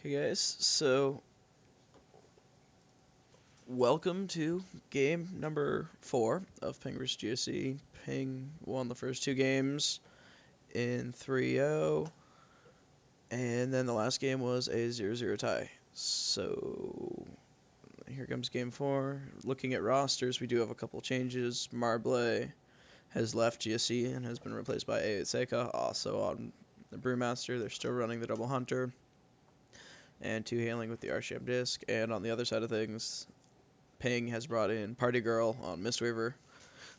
Hey guys, so welcome to game number 4 of Ping vs GSC. Ping won the first two games in 3-0, and then the last game was a 0-0 tie. So here comes game 4. Looking at rosters, we do have a couple changes. Marble has left GSC and has been replaced by A8 Seika. Also on the Brewmaster, they're still running the Double Hunter and 2 Hailing with the Arsham Disc. And on the other side of things, Ping has brought in Party Girl on Mistweaver,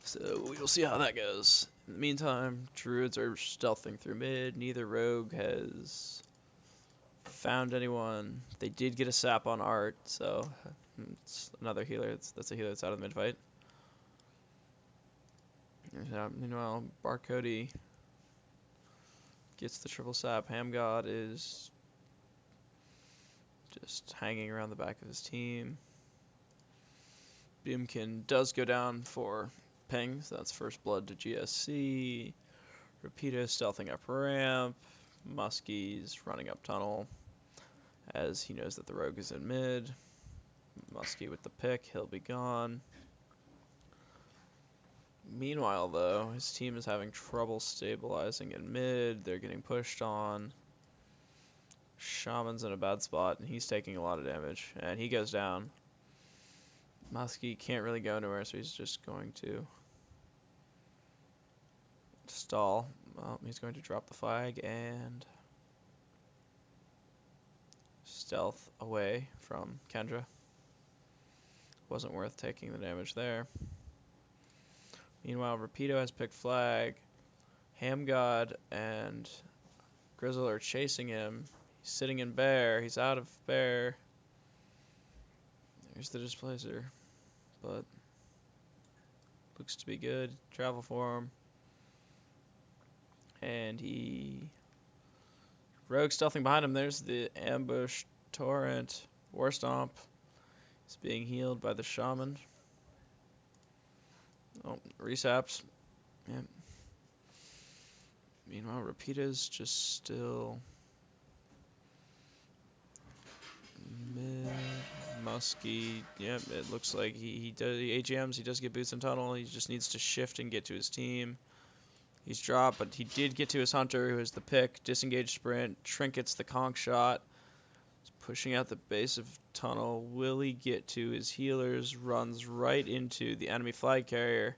so we will see how that goes. In the meantime, Druids are stealthing through mid. Neither rogue has found anyone. They did get a sap on Art, so it's another healer. That's a healer that's out of the mid fight. Meanwhile, Barcody gets the triple sap. Hamgod is just hanging around the back of his team. Boomkin does go down for Ping, so that's first blood to GSC. Rapido stealthing up ramp. Muskie's running up tunnel as he knows that the rogue is in mid. Muskie with the pick, he'll be gone. Meanwhile, though, his team is having trouble stabilizing in mid. They're getting pushed on. Shaman's in a bad spot, and he's taking a lot of damage, and he goes down. Muskie can't really go anywhere, so he's just going to stall. Well, he's going to drop the flag and stealth away from Kendra. Wasn't worth taking the damage there. Meanwhile, Rapido has picked flag. Hamgod and Grizzle are chasing him. He's sitting in bear. He's out of bear. There's the displacer, but looks to be good. Travel form. And Rogue stealthing behind him. There's the ambush torrent. War Stomp. He's being healed by the shaman. Oh, resaps. Yeah. Meanwhile, Rapida's just still mid. Muskie, yep, it looks like he does the AGMs, he does get boots in tunnel, he just needs to shift and get to his team. He's dropped, but he did get to his hunter, who has the pick, disengage sprint, trinkets the conch shot. He's pushing out the base of tunnel. Will he get to his healers? Runs right into the enemy flag carrier.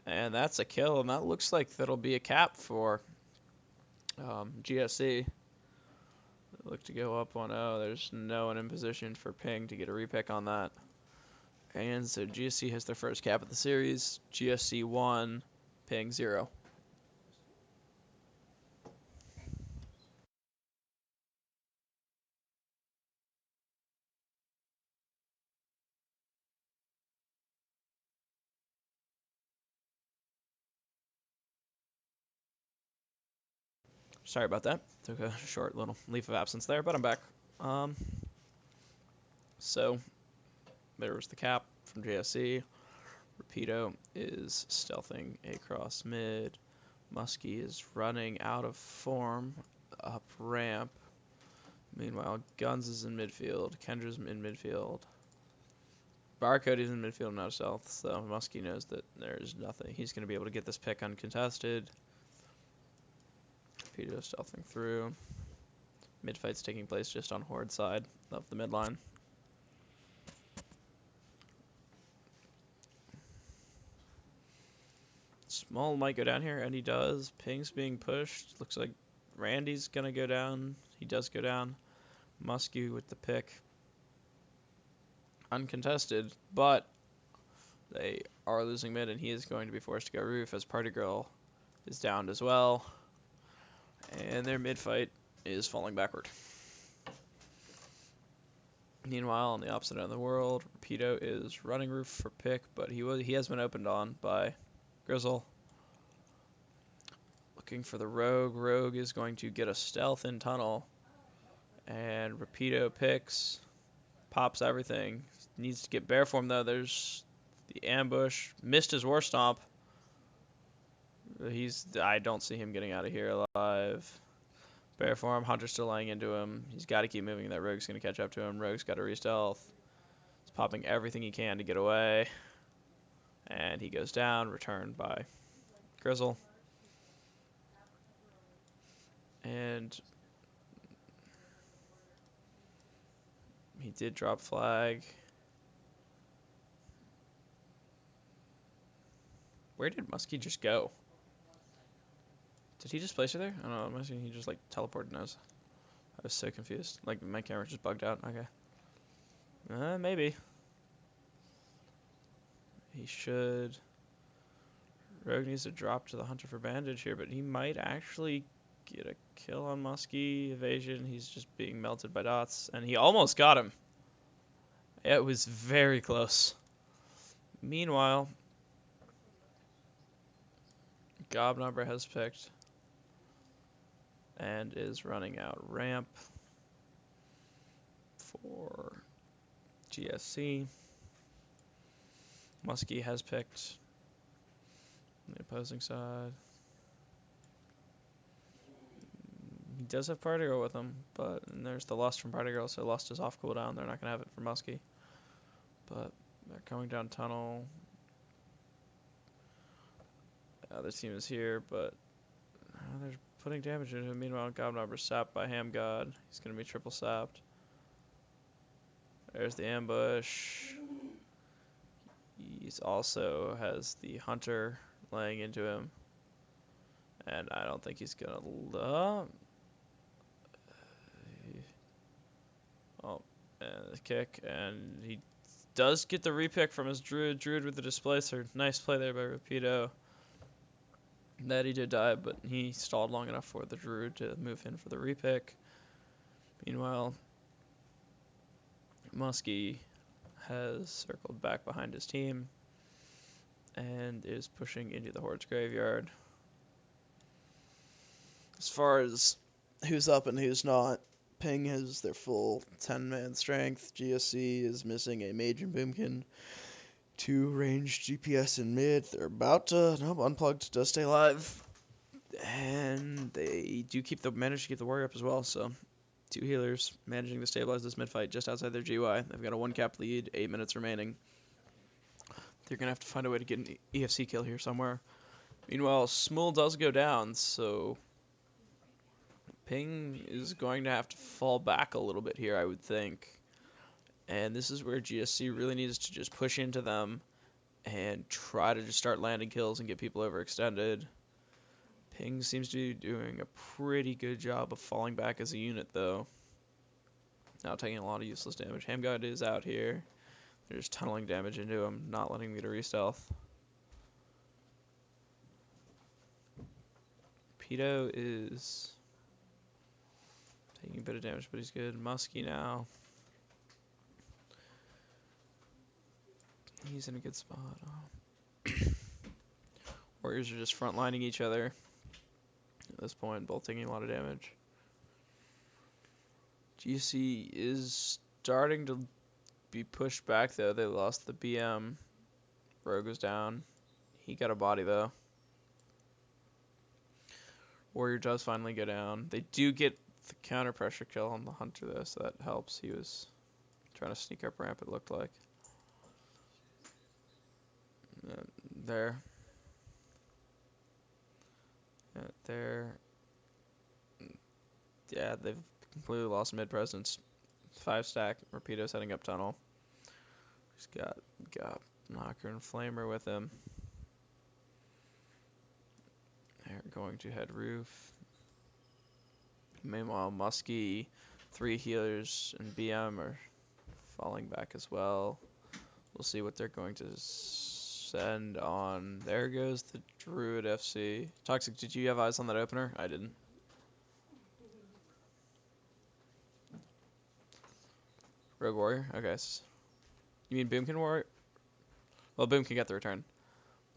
And that's a kill, and that looks like that'll be a cap for GSC. Look to go up 1-0. There's no one in position for Ping to get a repick on that. And so GSC has their first cap of the series. GSC 1, Ping 0. Sorry about that. Took a short little leave of absence there, but I'm back. So there was the cap from GSC. Rapido is stealthing across mid. Muskie is running out of form up ramp. Meanwhile, Guns is in midfield. Kendra's in midfield. Barcode is in midfield, not stealth, so Muskie knows that there's nothing. He's going to be able to get this pick uncontested. Rapido stealthing through. Mid fight's taking place just on Horde side of the midline. Small might go down here, and he does. Ping's being pushed. Looks like Randy's going to go down. He does go down. Muskie with the pick. Uncontested, but they are losing mid, and he is going to be forced to go roof as Party Girl is downed as well. And their mid fight is falling backward. Meanwhile, on the opposite end of the world, Rapido is running roof for pick, but he has been opened on by Grizzle. Looking for the rogue. Rogue is going to get a stealth in tunnel. And Rapido picks. Pops everything. Needs to get bear form though. There's the ambush. Missed his war stomp. I don't see him getting out of here alive. Bear form. Hunter's still laying into him. He's got to keep moving. That Rogue's going to catch up to him. Rogue's got to re-stealth. He's popping everything he can to get away. And he goes down, returned by Grizzle. And he did drop flag. Where did Muskie just go? Did he just place her there? I don't know. He just like teleported us. I was so confused. Like my camera just bugged out. Okay. Maybe. He should. Rogue needs to drop to the Hunter for bandage here, but he might actually get a kill on Muskie. Evasion. He's just being melted by dots, and he almost got him. It was very close. Meanwhile, Gobnumber has picked and is running out ramp for GSC. Muskie has picked on the opposing side. He does have Party Girl with him, but and there's the Lust from Party Girl, so Lust is off cooldown. They're not going to have it for Muskie. But they're coming down tunnel. The other team is here, but they're putting damage into him. Meanwhile, Gobnobber's sapped by Ham God. He's going to be triple sapped. There's the ambush. He also has the Hunter laying into him. And I don't think he's going to... Oh, and the kick. And he does get the repick from his Druid. Druid with the displacer. Nice play there by Rapido. That he did die, but he stalled long enough for the Druid to move in for the repick. Meanwhile, Muskie has circled back behind his team and is pushing into the Horde's graveyard. As far as who's up and who's not, Ping has their full 10-man strength. GSC is missing a Mage and Boomkin. 2 ranged GPS in mid. They're about to... Nope, Unplugged does stay alive. And they do manage to keep the warrior up as well, so 2 healers managing to stabilize this mid-fight just outside their GY. They've got a 1-cap lead, 8 minutes remaining. They're going to have to find a way to get an EFC kill here somewhere. Meanwhile, Smul does go down, so Ping is going to have to fall back a little bit here, I would think. And this is where GSC really needs to just push into them and try to just start landing kills and get people overextended. Ping seems to be doing a pretty good job of falling back as a unit, though. Now taking a lot of useless damage. Hamgod is out here. They're just tunneling damage into him, not letting him get a re-stealth. Pedo is taking a bit of damage, but he's good. Muskie now. He's in a good spot. Warriors are just frontlining each other at this point, both taking a lot of damage. GC is starting to be pushed back, though. They lost the BM. Rogue is down. He got a body, though. Warrior does finally go down. They do get the counter pressure kill on the Hunter, though, so that helps. He was trying to sneak up ramp, it looked like. There. There. Yeah, they've completely lost mid presence. 5-stack. Rapido's heading up tunnel. He's got Knocker and Flamer with him. They're going to head roof. Meanwhile, Muskie, 3 healers, and BM are falling back as well. We'll see what they're going to send on. There goes the Druid FC. Toxic, did you have eyes on that opener? I didn't. Rogue Warrior? Okay. You mean Boomkin Warrior? Well, Boomkin got the return,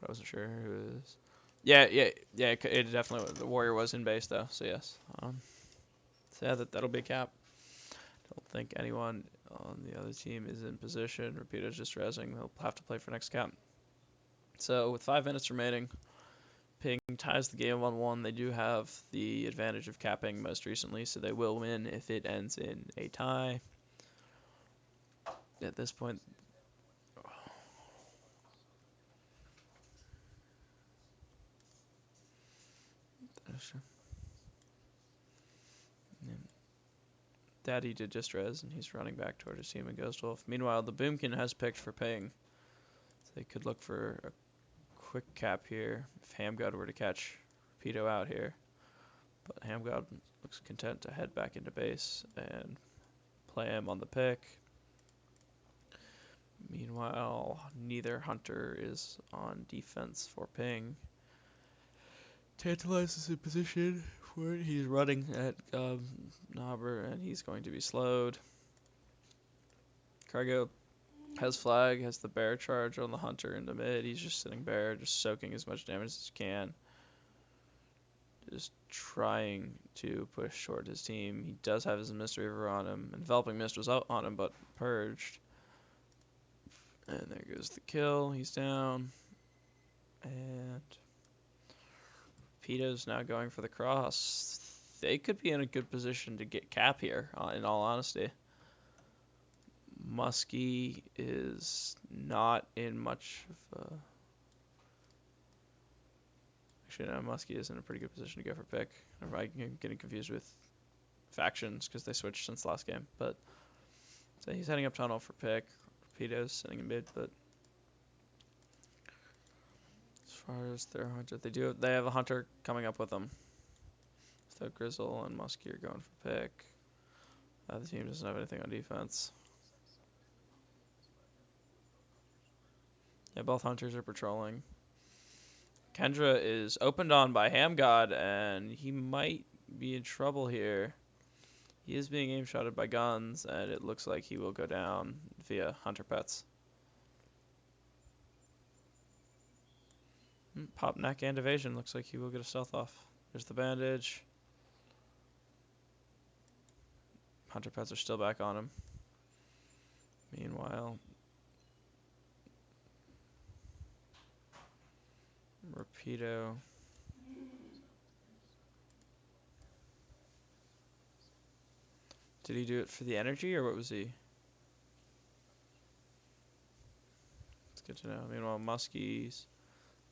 but I wasn't sure who it is. Yeah. It definitely, the Warrior was in base, though, so yes. So yeah, that'll be a cap. Don't think anyone on the other team is in position. Rapido's just rezzing. They'll have to play for next cap. So with 5 minutes remaining, Ping ties the game 1-1. They do have the advantage of capping most recently, so they will win if it ends in a tie. At this point, Daddy did just res, and he's running back toward his team and Ghost Wolf. Meanwhile, the Boomkin has picked for Ping. So they could look for a quick cap here if Hamgod were to catch Pedo out here. But Hamgod looks content to head back into base and play him on the pick. Meanwhile, neither Hunter is on defense for Ping. Tantalize is in position for it. He's running at Knobber, and he's going to be slowed. Cargo has flag, has the bear charge on the Hunter into mid. He's just sitting bear, just soaking as much damage as he can. Just trying to push toward his team. He does have his Mystery River on him. Enveloping Mist was out on him, but purged. And there goes the kill. He's down. And Pedo's now going for the cross. They could be in a good position to get cap here, in all honesty. Muskie is not in much of a... Actually, no, Muskie is in a pretty good position to go for pick. I'm getting confused with factions because they switched since last game. But so he's heading up tunnel for pick. Pedo's sitting in mid, but as far as their hunter, they have a hunter coming up with them. So Grizzle and Muskie are going for pick. The team doesn't have anything on defense. Yeah, both hunters are patrolling. Kendra is opened on by Hamgod, and he might be in trouble here. He is being aim shotted by guns, and it looks like he will go down via hunter pets. Pop neck and evasion. Looks like he will get a stealth off. There's the bandage. Hunter pets are still back on him. Meanwhile, Rapido. Did he do it for the energy, or what was he? It's good to know. Meanwhile, Muskie's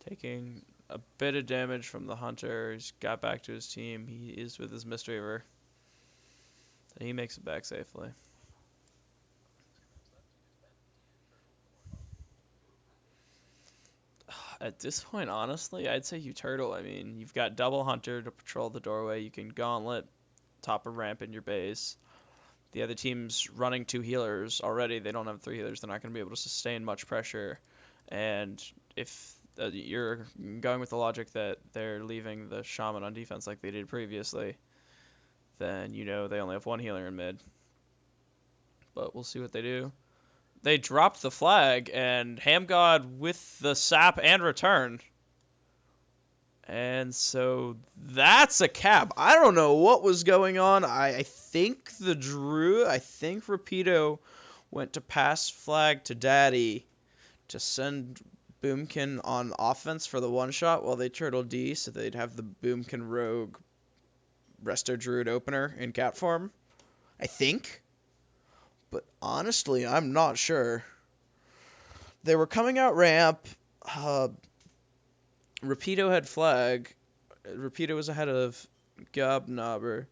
taking a bit of damage from the hunter. He's got back to his team. He is with his Mystery River. And he makes it back safely. At this point, honestly, I'd say you turtle. I mean, you've got double hunter to patrol the doorway. You can gauntlet, top a ramp in your base. The other team's running 2 healers already. They don't have 3 healers. They're not going to be able to sustain much pressure. And if you're going with the logic that they're leaving the shaman on defense like they did previously, then you know they only have 1 healer in mid. But we'll see what they do. They dropped the flag, and Hamgod with the sap and return. And so that's a cap. I don't know what was going on. I think I think Rapido went to pass flag to Daddy to send Boomkin on offense for the one shot while they turtle D, so they'd have the Boomkin Rogue Resto Druid opener in cat form. I think. But honestly, I'm not sure. They were coming out ramp. Rapido had flag. Rapido was ahead of Gobnobber,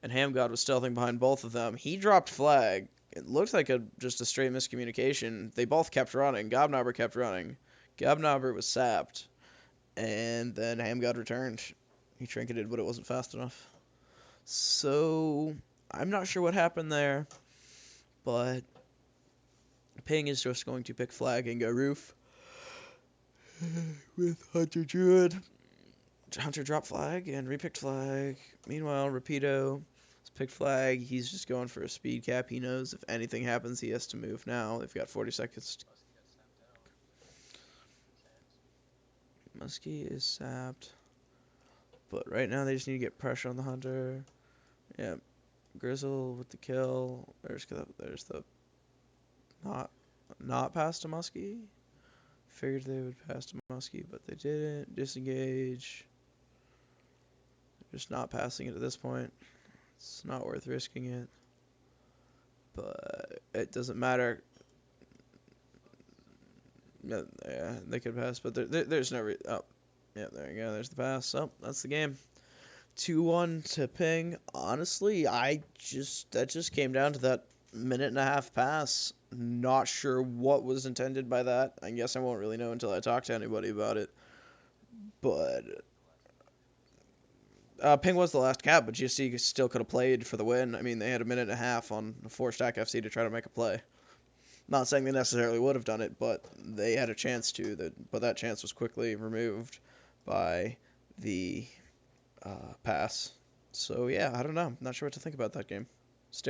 and Hamgod was stealthing behind both of them. He dropped flag. It looked like just a straight miscommunication. They both kept running. Gobnobber kept running. Gobnobber was sapped, and then Hamgod returned. He trinketed, but it wasn't fast enough. So, I'm not sure what happened there, but Ping is just going to pick flag and go roof with Hunter Druid. Hunter dropped flag and repicked flag. Meanwhile, Rapido has picked flag. He's just going for a speed cap. He knows if anything happens, he has to move now. They've got 40 seconds. Muskie is sapped. But right now, they just need to get pressure on the Hunter. Yeah, Grizzle with the kill. There's the not pass to Muskie. Figured they would pass to Muskie, but they didn't. Disengage. Just not passing it at this point. It's not worth risking it. But it doesn't matter. Yeah, they could pass, but there's no. Oh, yeah, there you go. There's the pass. Oh, that's the game. 2-1 to Ping. Honestly, that just came down to that minute and a half pass. Not sure what was intended by that. I guess I won't really know until I talk to anybody about it. But Ping was the last cap, but GSC still could have played for the win. I mean, they had a minute and a half on 4-stack FC to try to make a play. Not saying they necessarily would have done it, but they had a chance to. But that chance was quickly removed by the pass. So yeah, I don't know. Not sure what to think about that game.